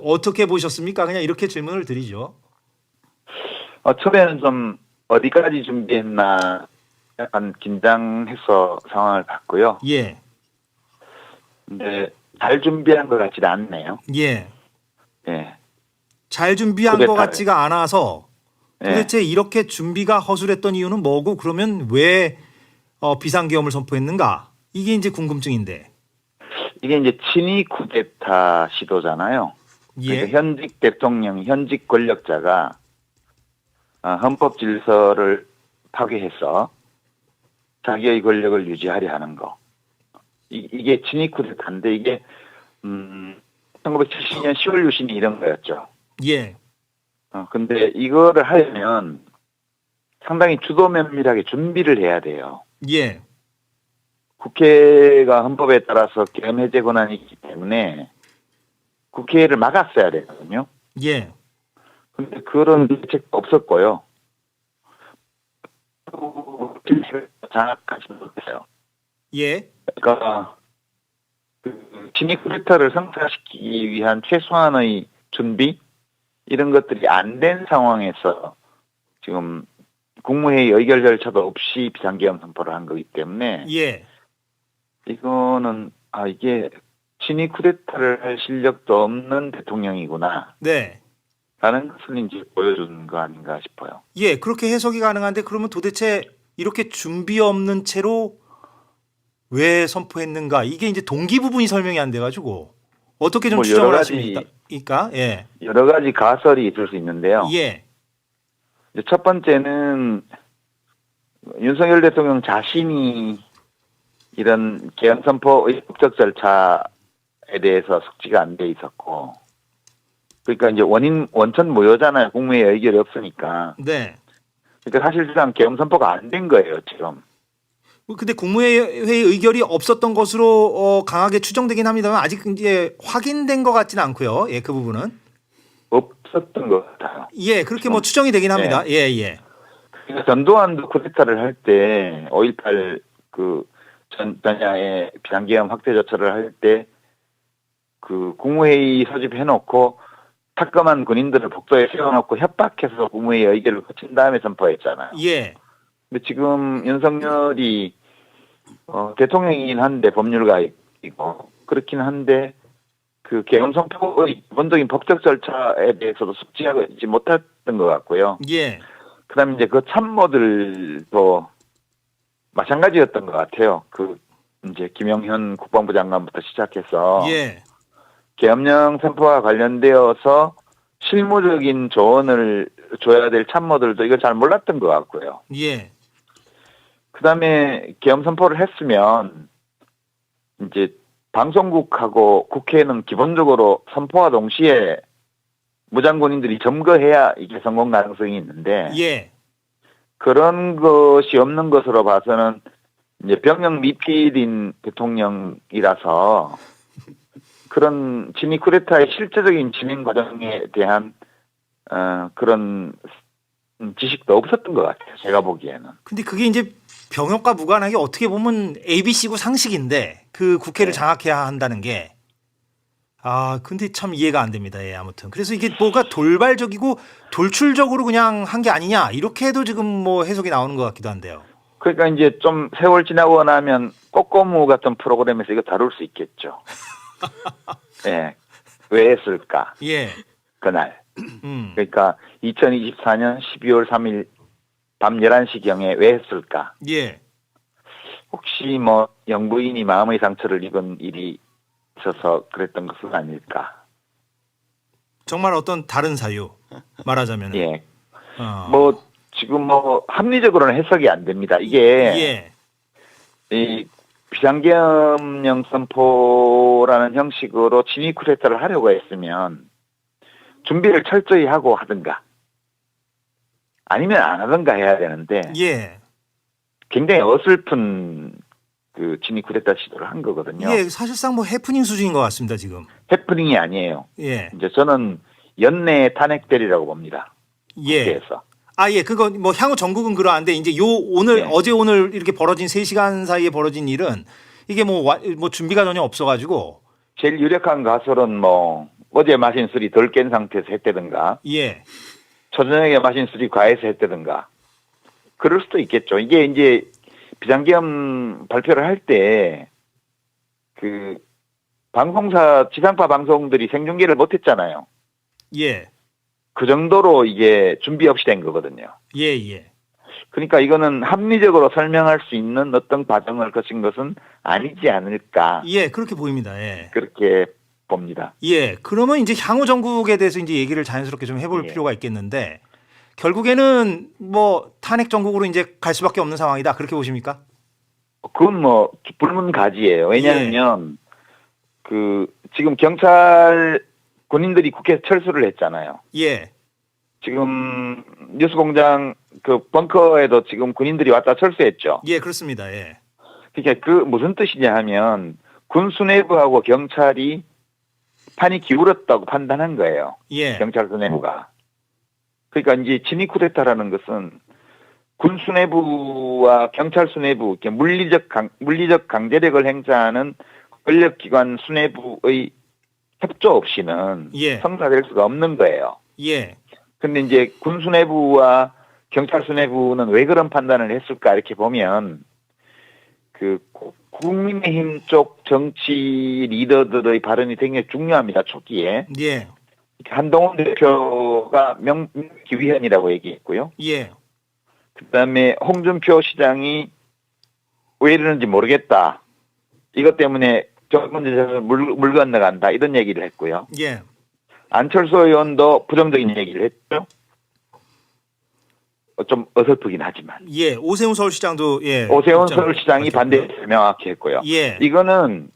어떻게 보셨습니까? 그냥 이렇게 질문을 드리죠. 처음에는 좀 어디까지 준비했나 약간 긴장해서 상황을 봤고요. 예. 근데 잘 준비한 것 같지는 않네요. 예. 예. 잘 준비한 것 쿠데타를. 같지가 않아서 예. 도대체 이렇게 준비가 허술했던 이유는 뭐고 그러면 왜 비상계엄을 선포했는가? 이게 이제 궁금증인데. 이게 이제 친위 쿠데타 시도잖아요. 예. 그러니까 현직 대통령, 현직 권력자가 헌법 질서를 파괴해서 자기의 권력을 유지하려 하는 거. 이게 친위 쿠데타인데 이게 1970년 10월 유신이 이런 거였죠. 예. 근데 이거를 하려면 상당히 주도 면밀하게 준비를 해야 돼요. 예. 국회가 헌법에 따라서 계엄 해제 권한이 있기 때문에 국회를 막았어야 되거든요. 예. 근데 그런 대책도 없었고요. 장악하지 못했어요. 예. 그러니까 친위 쿠데타를 성사시키기 위한 최소한의 준비 이런 것들이 안 된 상황에서 지금 국무회의 의결 절차도 없이 비상계엄 선포를 한 거기 때문에 예. 이거는 이게 친위 쿠데타를 할 실력도 없는 대통령이구나 네. 라는 것을 이제 보여준 거 아닌가 싶어요. 예. 그렇게 해석이 가능한데 그러면 도대체 이렇게 준비 없는 채로 왜 선포했는가? 이게 이제 동기 부분이 설명이 안 돼가지고 어떻게 좀 뭐 추정을 여러 가지 하십니까? 예. 여러 가지 가설이 있을 수 있는데요. 예. 이제 첫 번째는 윤석열 대통령 자신이 이런 계엄 선포의 법적 절차에 대해서 숙지가 안 돼 있었고, 그러니까 이제 원천 무효잖아요. 국무회의 의결이 없으니까. 네. 그러니까 사실상 계엄 선포가 안 된 거예요, 지금. 근데 국무회의 의결이 없었던 것으로 강하게 추정되긴 합니다만 아직 이제 확인된 것 같지는 않고요. 예, 그 부분은. 없었던 것 같아요. 예, 그렇게 뭐 추정이 되긴 합니다. 예, 예. 그러니까 전두환도 쿠데타를 할 때 5.18 전야에 비상계엄 확대 조처를 할 때 그 국무회의 소집해놓고 탁검한 군인들을 복도에 세워놓고 협박해서 국무회의 의결을 거친 다음에 선포했잖아요. 예. 근데 지금 윤석열이 대통령이긴 한데 법률가이고 그렇긴 한데 그 계엄 선포의 기본적인 법적 절차에 대해서도 숙지하지 못했던 것 같고요. 예. 그다음에 이제 그 참모들도 마찬가지였던 것 같아요. 그 이제 김영현 국방부 장관부터 시작해서 예. 계엄령 선포와 관련되어서 실무적인 조언을 줘야 될 참모들도 이걸 잘 몰랐던 것 같고요. 예. 그다음에 계엄 선포를 했으면 이제 방송국하고 국회는 기본적으로 선포와 동시에 무장군인들이 점거해야 이게 성공 가능성이 있는데 예. 그런 것이 없는 것으로 봐서는 이제 병영 미필인 대통령이라서 그런 친위 쿠데타의 실제적인 진행 과정에 대한 그런 지식도 없었던 것 같아요. 제가 보기에는. 근데 그게 이제 병역과 무관하게 어떻게 보면 ABC고 상식인데 그 국회를 장악해야 한다는 게 근데 참 이해가 안 됩니다. 예, 아무튼. 그래서 이게 뭐가 돌발적이고 돌출적으로 그냥 한 게 아니냐 이렇게 해도 지금 뭐 해석이 나오는 것 같기도 한데요. 그러니까 이제 좀 세월 지나고 나면 꼬꼬무 같은 프로그램에서 이거 다룰 수 있겠죠. 예. 왜 했을까? 예. 그날. 그러니까 2024년 12월 3일 밤 11시경에 왜 했을까? 예. 혹시 뭐 영부인이 마음의 상처를 입은 일이 있어서 그랬던 것은 아닐까? 정말 어떤 다른 사유 말하자면. 예. 뭐 지금 뭐 합리적으로는 해석이 안 됩니다. 이게 이 비상계엄령 선포라는 형식으로 친위 쿠데타를 하려고 했으면 준비를 철저히 하고 하든가 아니면 안 하든가 해야 되는데 예. 굉장히 어설픈 그 친위 쿠데타 시도를 한 거거든요. 예, 사실상 뭐 해프닝 수준인 것 같습니다 지금. 해프닝이 아니에요. 예. 이제 저는 연내 탄핵 대리라고 봅니다. 예. 국회에서. 예, 그거 뭐 향후 전국은 그러한데 이제 오늘 네. 어제 오늘 이렇게 벌어진 3시간 사이에 벌어진 일은 이게 뭐 준비가 전혀 없어가지고. 제일 유력한 가설은 뭐 어제 마신 술이 덜 깬 상태에서 했다든가, 예. 초저녁에 마신 술이 과해서 했다든가, 그럴 수도 있겠죠. 이게 이제 비상계엄 발표를 할 때, 방송사, 지상파 방송들이 생중계를 못했잖아요. 예. 그 정도로 이게 준비 없이 된 거거든요. 예, 예. 그러니까 이거는 합리적으로 설명할 수 있는 어떤 과정을 거친 것은 아니지 않을까. 예, 그렇게 보입니다. 예. 그렇게 봅니다. 예. 그러면 이제 향후 정국에 대해서 이제 얘기를 자연스럽게 좀 해볼 예. 필요가 있겠는데 결국에는 뭐 탄핵 정국으로 이제 갈 수밖에 없는 상황이다. 그렇게 보십니까? 그건 뭐 불문가지예요. 왜냐하면 지금 경찰 군인들이 국회에 철수를 했잖아요. 예. 지금 뉴스공장 그 벙커에도 지금 군인들이 왔다 철수했죠. 예, 그렇습니다. 예. 그러니까 그 무슨 뜻이냐 하면 군 수뇌부하고 경찰이 판이 기울었다고 판단한 거예요. 예. 경찰 수뇌부가. 그러니까 이제 친위 쿠데타라는 것은 군 수뇌부와 경찰 수뇌부, 이렇게 물리적 강제력을 행사하는 권력기관 수뇌부의 협조 없이는 예. 성사될 수가 없는 거예요. 예. 근데 이제 군 수뇌부와 경찰 수뇌부는 왜 그런 판단을 했을까 이렇게 보면 국민의힘 쪽 정치 리더들의 발언이 굉장히 중요합니다. 초기에. 예. 한동훈 대표가 명기위헌이라고 얘기했고요. 예. 그다음에 홍준표 시장이 왜 이러는지 모르겠다. 이것 때문에 정권제를 물 건너간다. 이런 얘기를 했고요. 예. 안철수 의원도 부정적인 얘기를 했죠. 좀 어설프긴 하지만. 예. 오세훈 서울시장도 예. 오세훈 서울시장이 반대를 명확히 했고요. 예. 이거는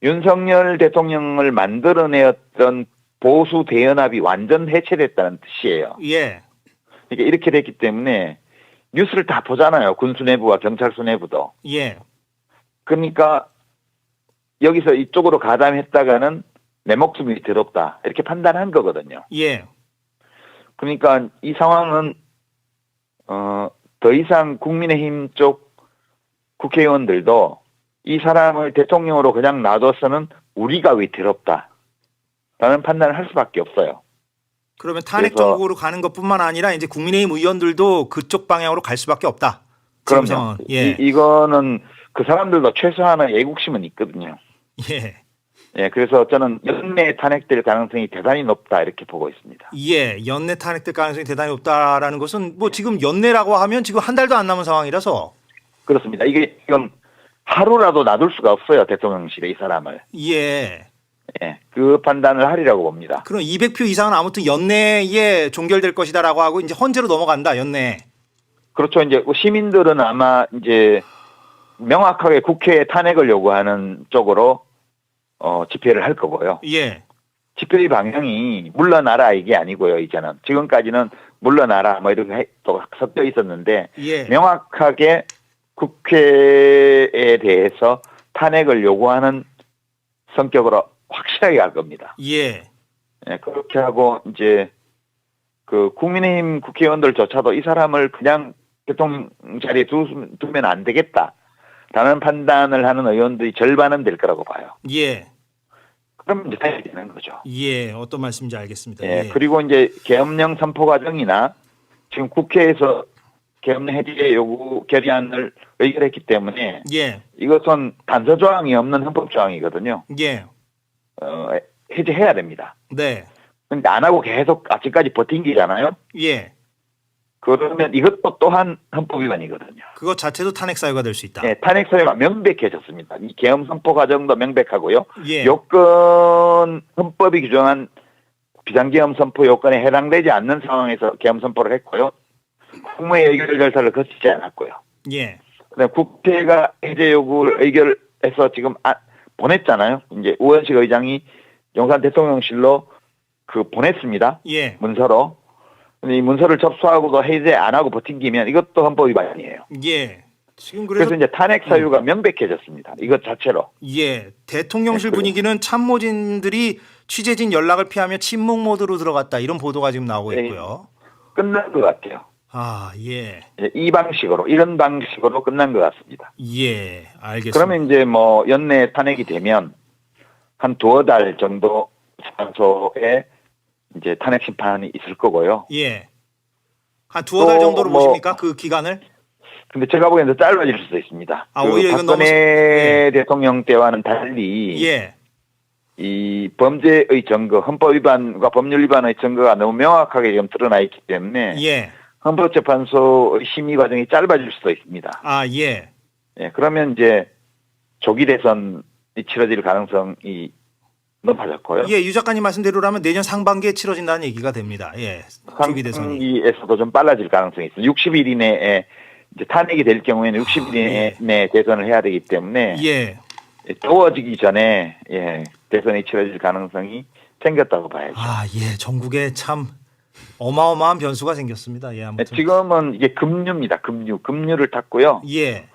윤석열 대통령을 만들어내었던 보수 대연합이 완전 해체됐다는 뜻이에요. 예. 그러니까 이렇게 됐기 때문에 뉴스를 다 보잖아요. 군 수뇌부와 경찰 수뇌부도. 예. 그러니까 여기서 이쪽으로 가담했다가는 내 목숨이 더럽다. 이렇게 판단한 거거든요. 예. 그러니까 이 상황은 더 이상 국민의힘 쪽 국회의원들도 이 사람을 대통령으로 그냥 놔둬서는 우리가 왜 더럽다. 라는 판단을 할 수밖에 없어요. 그러면 탄핵 정국으로 가는 것뿐만 아니라 이제 국민의힘 의원들도 그쪽 방향으로 갈 수밖에 없다. 그럼요. 예. 이거는 그 사람들도 최소한의 애국심은 있거든요. 예. 예, 그래서 저는 연내 탄핵될 가능성이 대단히 높다 이렇게 보고 있습니다. 예, 연내 탄핵될 가능성이 대단히 높다라는 것은 뭐 지금 연내라고 하면 지금 한 달도 안 남은 상황이라서 그렇습니다. 이건 하루라도 놔둘 수가 없어요. 대통령실에 이 사람을. 예. 예, 그 판단을 하리라고 봅니다. 그럼 200표 이상은 아무튼 연내에 종결될 것이다라고 하고 이제 헌재로 넘어간다. 연내. 그렇죠. 이제 시민들은 아마 이제 명확하게 국회에 탄핵을 요구하는 쪽으로 집회를 할 거고요. 예. 집회의 방향이 물러나라 이게 아니고요. 이제는 지금까지는 물러나라 뭐 이렇게 또 섞여 있었는데 예. 명확하게 국회에 대해서 탄핵을 요구하는 성격으로 확실하게 갈 겁니다. 예. 예, 그렇게 하고 이제 그 국민의힘 국회의원들조차도 이 사람을 그냥 대통령 자리에 두면 안 되겠다라는 판단을 하는 의원들이 절반은 될 거라고 봐요. 예. 그럼 이제 해야 되는 거죠. 예. 어떤 말씀인지 알겠습니다. 예, 예. 그리고 이제 계엄령 선포 과정이나 지금 국회에서 계엄령 해제 요구 결의안을 의결했기 때문에 예. 이것은 단서 조항이 없는 헌법 조항이거든요. 예. 해제해야 됩니다. 네. 근데 안 하고 계속 아직까지 버틴 게잖아요. 예. 그러면 이것도 또한 헌법 위반이거든요. 그것 자체도 탄핵 사유가 될 수 있다. 예, 탄핵 사유가 명백해졌습니다. 이 계엄 선포 과정도 명백하고요. 예. 요건 헌법이 규정한 비상계엄 선포 요건에 해당되지 않는 상황에서 계엄 선포를 했고요. 국무회의 의결 절차를 거치지 않았고요. 예. 그다음에 국회가 해제 요구를 의결해서 지금 보냈잖아요. 이제 우원식 의장이 용산 대통령실로 보냈습니다. 예. 문서로. 근데 이 문서를 접수하고도 해제 안 하고 버틴기면 이것도 헌법 위반이에요. 예. 지금 그래서 이제 탄핵 사유가 명백해졌습니다. 이것 자체로. 예. 대통령실 분위기는 참모진들이 취재진 연락을 피하며 침묵 모드로 들어갔다. 이런 보도가 지금 나오고 있고요. 끝난 것 같아요. 아, 예. 이 방식으로, 이런 방식으로 끝난 것 같습니다. 예. 알겠습니다. 그러면 이제 뭐 연내 탄핵이 되면 한 두어 달 정도 헌법재판소에 이제 탄핵 심판이 있을 거고요. 예. 한 두어 달 정도로 뭐 보십니까? 그 기간을? 근데 제가 보기에는 더 짧아질 수도 있습니다. 아, 오히려 이건 박근혜 대통령 때와는 달리 예. 이 범죄의 증거, 헌법 위반과 법률 위반의 증거가 너무 명확하게 지금 드러나 있기 때문에 예. 헌법재판소의 심의 과정이 짧아질 수도 있습니다. 아, 예. 예, 그러면 이제 조기 대선이 치러질 가능성이 높아졌고요. 예, 유 작가님 말씀대로라면 내년 상반기에 치러진다는 얘기가 됩니다. 예. 조기 대선이. 상반기에서도 좀 빨라질 가능성이 있어요. 60일 이내에 이제 탄핵이 될 경우에는 60일 이내에 대선을 해야 되기 때문에 예. 더워지기 전에 대선이 치러질 가능성이 생겼다고 봐야죠. 아, 예. 전국에 참 어마어마한 변수가 생겼습니다. 예, 아무튼. 지금은 이게 금류입니다. 금류를 탔고요. 예.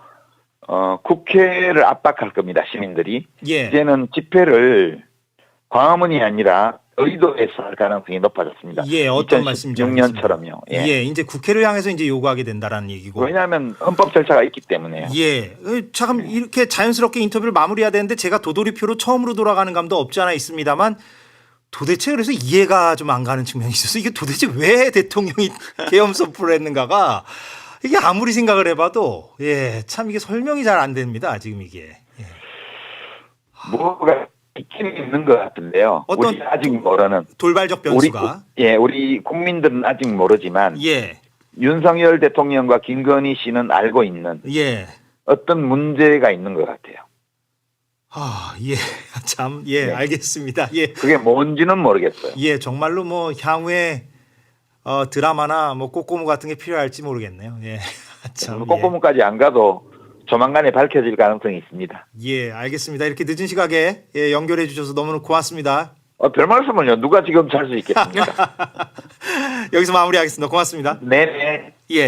국회를 압박할 겁니다. 시민들이. 예. 이제는 집회를 광화문이 아니라 의도에서 할 가능성이 높아졌습니다. 예, 어떤 말씀인지 2016년처럼요. 예, 이제 국회를 향해서 이제 요구하게 된다라는 얘기고. 왜냐하면 헌법 절차가 있기 때문에요. 예, 참 이렇게 자연스럽게 인터뷰를 마무리해야 되는데 제가 도돌이표로 처음으로 돌아가는 감도 없지 않아 있습니다만 도대체 그래서 이해가 좀 안 가는 측면이 있어서 이게 도대체 왜 대통령이 계엄 선포를 했는가가 이게 아무리 생각을 해봐도 예, 참 이게 설명이 잘 안 됩니다. 지금 이게. 예. 뭐가 있긴 있는 것 같은데요. 어떤 우리 아직 모르는 돌발적 변수가. 우리 국민들은 아직 모르지만 예, 윤석열 대통령과 김건희 씨는 알고 있는 예. 어떤 문제가 있는 것 같아요. 아, 예, 참, 예, 네. 알겠습니다. 예, 그게 뭔지는 모르겠어요. 예, 정말로 뭐 향후에 드라마나 뭐 꼬꼬무 같은 게 필요할지 모르겠네요. 예, 참. 꼬꼬무까지 안 가도 조만간에 밝혀질 가능성이 있습니다. 예, 알겠습니다. 이렇게 늦은 시각에 예, 연결해 주셔서 너무 고맙습니다. 별 말씀을요. 누가 지금 잘 수 있겠습니까? 여기서 마무리하겠습니다. 고맙습니다. 네네. 예.